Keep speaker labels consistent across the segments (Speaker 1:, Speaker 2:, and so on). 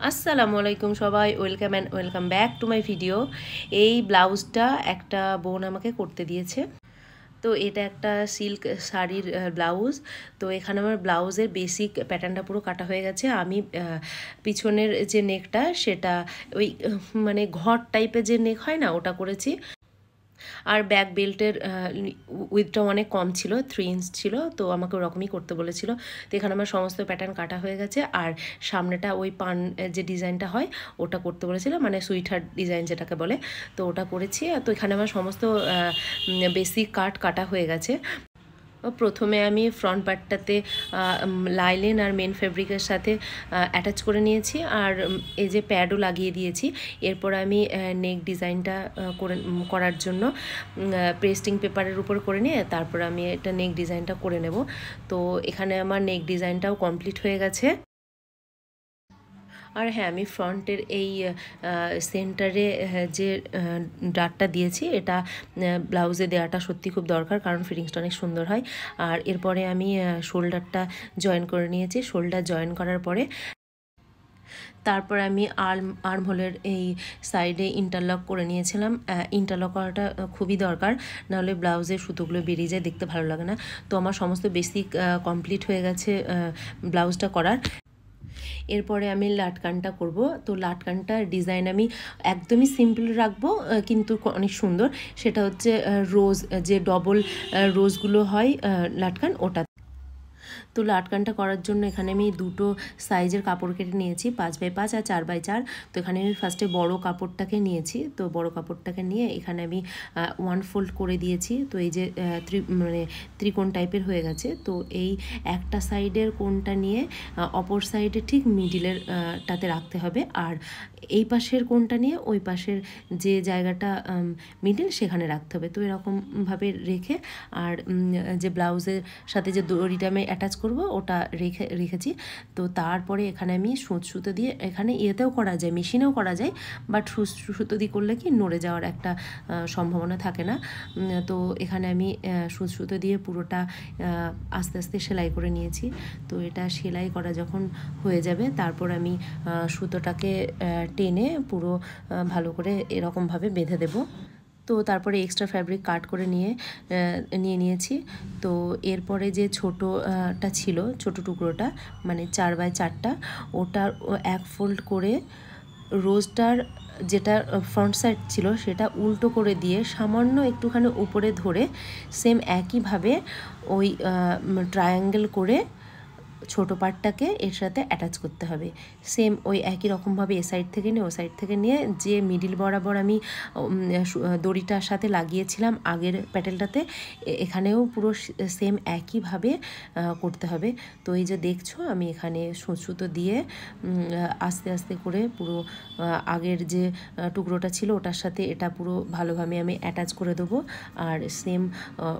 Speaker 1: আসসালামু আলাইকুম সবাই, welcome and welcome back to my video. এই ব্লাউজটা একটা বোন আমাকে করতে দিয়েছে। তো এটা একটা সিল্ক শাড়ির ব্লাউজ। তো এখানে আমার ব্লাউজের বেসিক প্যাটার্নটা পুরো কাটা হয়ে গেছে। আমি পিছনের যে নেকটা সেটা ওই মানে ঘট টাইপের যে নেক হয় না, ওটা করেছি। আর ব্যাক বেল্টের উইথটা অনেক কম ছিল, 3 ইঞ্চ ছিল, তো আমাকে ওরকমই করতে বলেছিল। তো এখানে আমার সমস্ত প্যাটার্ন কাটা হয়ে গেছে। আর সামনেটা ওই পান যে ডিজাইনটা হয় ওটা করতে বলেছিল, মানে সুইট হার্ট ডিজাইন যেটাকে বলে, তো ওটা করেছি। তো এখানে আমার সমস্ত বেসিক কাটা হয়ে গেছে। প্রথমে আমি ফ্রন্ট পার্টটাতে লাইলেন আর মেন ফেব্রিকের সাথে অ্যাটাচ করে নিয়েছি, আর এই যে প্যাডও লাগিয়ে দিয়েছি। এরপর আমি নেক ডিজাইনটা করার জন্য পেস্টিং পেপারের উপর করে নিয়ে তারপর আমি এটা নেক ডিজাইনটা করে নেব। তো এখানে আমার নেক ডিজাইনটাও কমপ্লিট হয়ে গেছে। আর হ্যাঁ, আমি ফ্রন্টের এই সেন্টারে যে ডাটটা দিয়েছি, এটা ব্লাউজে দেওয়াটা সত্যি খুব দরকার, কারণ ফিটিংসটা অনেক সুন্দর হয়। আর এরপরে আমি শোল্ডারটা জয়েন করে নিয়েছি। শোল্ডার জয়েন করার পরে তারপর আমি আর্মহোলের এই সাইডে ইন্টারলক করে নিয়েছিলাম। ইন্টারলক করাটা খুবই দরকার, নাহলে ব্লাউজের সুতোগুলো বেরিয়ে যায়, দেখতে ভালো লাগে না। তো আমার সমস্ত বেসিক কমপ্লিট হয়ে গেছে ব্লাউজটা করার। এরপরে আমি লাটকানটা করব। তো লাটকানটার ডিজাইন আমি একদমই সিম্পল রাখবো, কিন্তু অনেক সুন্দর। সেটা হচ্ছে রোজ, যে ডবল রোজগুলো হয় লাটকান, ওটা। তো লাটকানটা করার জন্য এখানে আমি দুটো সাইজের কাপড় কেটে নিয়েছি, 5x5 আর 4x4। তো এখানে আমি ফার্স্টে বড় কাপড়টাকে নিয়েছি। তো বড় কাপড়টাকে নিয়ে এখানে আমি 1 ফোল্ড করে দিয়েছি। তো এই যে মানে ত্রিকোণ টাইপের হয়ে গেছে। তো এই একটা সাইডের কোণটা নিয়ে অপর সাইডে ঠিক মিডিলের টাতে রাখতে হবে, আর এই পাশের কোণটা নিয়ে ওই পাশের যে জায়গাটা মিডিল সেখানে রাখতে হবে। তো এরকমভাবে রেখে, আর যে ব্লাউজের সাথে যে দড়িটা আমি অ্যাটাচ করব ওটা রেখেছি। তো তারপরে এখানে আমি সুতো দিয়ে, এখানে ইয়েতেও করা যায়, মেশিনেও করা যায়, বাট সুতো দিয়ে করলে কি নড়ে যাওয়ার একটা সম্ভাবনা থাকে না। তো এখানে আমি সুতো দিয়ে পুরোটা আস্তে আস্তে সেলাই করে নিয়েছি। তো এটা সেলাই করা যখন হয়ে যাবে, তারপর আমি সুতোটাকে টেনে পুরো ভালো করে এরকমভাবে বেঁধে দেবো। তো তারপরে এক্সট্রা ফ্যাব্রিক কাট করে নিয়েছি। তো এরপরে যে ছোটোটা ছিল, ছোটো টুকরোটা মানে 4x4টা, ওটার 1 ফোল্ড করে রোজটার যেটা ফ্রন্ট সাইড ছিল সেটা উল্টো করে দিয়ে সামান্য একটুখানি উপরে ধরে সেম একইভাবে ওই ট্রায়াঙ্গেল করে ছোটো পার্টটাকে এর সাথে অ্যাটাচ করতে হবে। সেম ওই একই রকমভাবে এ সাইড থেকে নিয়ে ও সাইড থেকে নিয়ে যে মিডিল বরাবর আমি দড়িটার সাথে লাগিয়েছিলাম আগের প্যাটেলটাতে, এখানেও পুরো সেম একইভাবে করতে হবে। তো এই যে দেখছো, আমি এখানে সুতো দিয়ে আস্তে আস্তে করে পুরো আগের যে টুকরোটা ছিল ওটার সাথে এটা পুরো ভালোভাবে আমি অ্যাটাচ করে দেবো। আর সেম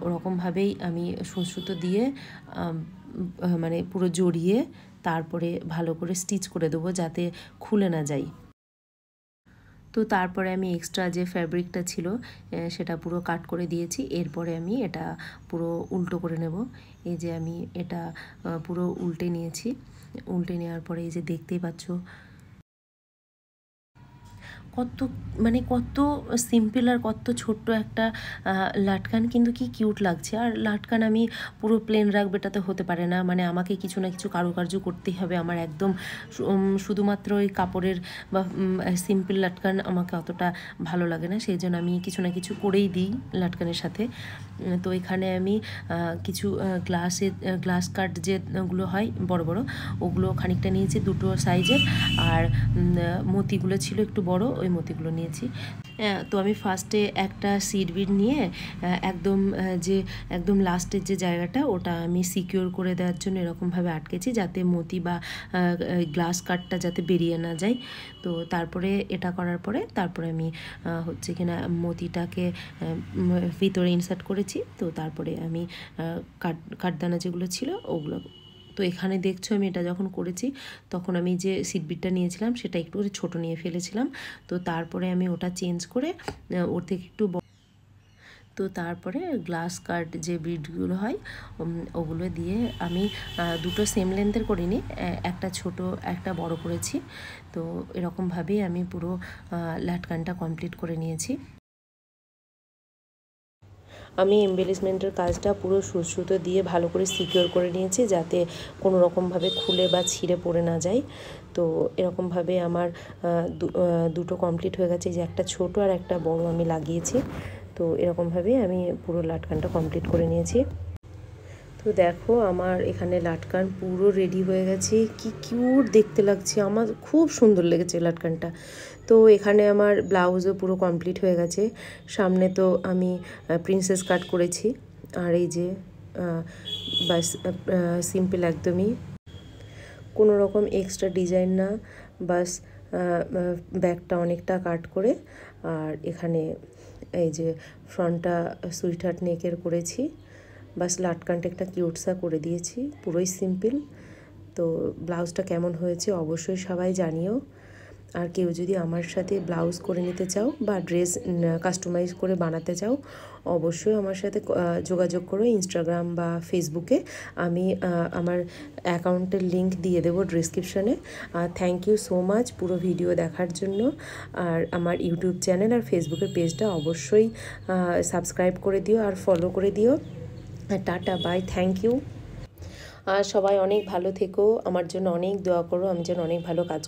Speaker 1: ওরকমভাবেই আমি সুতো দিয়ে মানে পুরো জড়িয়ে তারপরে ভালো করে স্টিচ করে দেবো, যাতে খুলে না যায়। তো তারপরে আমি এক্সট্রা যে ফ্যাব্রিকটা ছিল সেটা পুরো কাট করে দিয়েছি। এরপরে আমি এটা পুরো উল্টো করে নেব। এই যে আমি এটা পুরো উল্টে নিয়েছি। উল্টে নেওয়ার পরে এই যে দেখতেই পাচ্ছ কত সিম্পল আর কত ছোট্ট একটা লাটকান, কিন্তু কি কিউট লাগছে। আর লাটকান আমি পুরো প্লেন রাখবো এটাতে হতে পারে না, মানে আমাকে কিছু না কিছু কারুকার্য করতেই হবে। আমার একদম শুধুমাত্র ওই কাপড়ের বা সিম্পল লাটকান আমাকে অতটা ভালো লাগে না, সেই জন্য আমি কিছু না কিছু করেই দিই লাটকানের সাথে। তো এখানে আমি কিছু গ্লাস কাট যেগুলো হয় বড় বড়, ওগুলো খানিকটা নিয়েছি, দুটো সাইজের। আর মতিগুলো ছিল একটু বড়, ওই মতিগুলো নিয়েছি। তো আমি ফার্স্টে একটা সিড বিড নিয়ে একদম লাস্টের যে জায়গাটা ওটা আমি সিকিউর করে দেওয়ার জন্য এরকমভাবে আটকেছি, যাতে মতি বা গ্লাস কাটটা যাতে বেরিয়ে না যায়। তো তারপরে এটা করার পরে তারপরে আমি হচ্ছে কিনা মতিটাকে ভিতরে ইনসার্ট করেছি। তো তারপরে আমি কাঠদানা যেগুলো ছিল ওগুলো, তো এখানে দেখছো আমি এটা যখন করেছি তখন আমি যে সিটবিটটা নিয়েছিলাম সেটা একটু ছোটো নিয়ে ফেলেছিলাম। তো তারপরে আমি ওটা চেঞ্জ করে ওর থেকে একটু তো তারপরে গ্লাস কাট যে বিডগুলো হয় ওগুলো দিয়ে আমি দুটো সেম লেন্থের করিনি, একটা ছোট একটা বড় করেছি। তো এরকমভাবেই আমি পুরো লাটকানটা কমপ্লিট করে নিয়েছি। আমি এমবেলিশমেন্টের কাজটা পুরো সুতো দিয়ে ভালো করে সিকিওর করে নিয়েছি, যাতে কোনো রকমভাবে খুলে বা ছিঁড়ে পড়ে না যায়। তো এরকমভাবে আমার দুটো কমপ্লিট হয়ে গেছে, যে একটা ছোট আর একটা বড় আমি লাগিয়েছি। তো এরকমভাবে আমি পুরো লাটকানটা কমপ্লিট করে নিয়েছি। তো দেখো আমার এখানে লাটকান পুরো রেডি হয়ে গেছে, কি কিউট দেখতে লাগছে, আমার খুব সুন্দর লেগেছে লাটকানটা। তো এখানে আমার ব্লাউজও পুরো কমপ্লিট হয়ে গেছে। সামনে তো আমি প্রিন্সেস কাট করেছি, আর এই যে বাস সিম্পল একদমই, কোনো রকম এক্সট্রা ডিজাইন না, বাস ব্যাকটা অনেকটা কাট করে, আর এখানে এই যে ফ্রন্টটা সুইট হার্ট নেকের করেছি, বাস লাটকানটা একটা কিউটসা করে দিয়েছি, পুরোই সিম্পল। তো ব্লাউজটা কেমন হয়েছে অবশ্যই সবাই জানিও। আর কেউ যদি আমার সাথে ব্লাউজ করে নিতে চাও বা ড্রেস কাস্টমাইজ করে বানাতে চাও, অবশ্যই আমার সাথে যোগাযোগ করো ইনস্টাগ্রাম বা ফেসবুকে। আমি আমার অ্যাকাউন্টের লিংক দিয়ে দেবো ডিসক্রিপশানে। আর থ্যাংক ইউ সো মাচ পুরো ভিডিও দেখার জন্য। আর আমার ইউটিউব চ্যানেল আর ফেসবুকের পেজটা অবশ্যই সাবস্ক্রাইব করে দিও আর ফলো করে দিও। Tata, bye, thank you. আর সবাই অনেক ভালো থেকো, আমার জন্য অনেক দোয়া করো, আমি যেন অনেক ভালো কাজ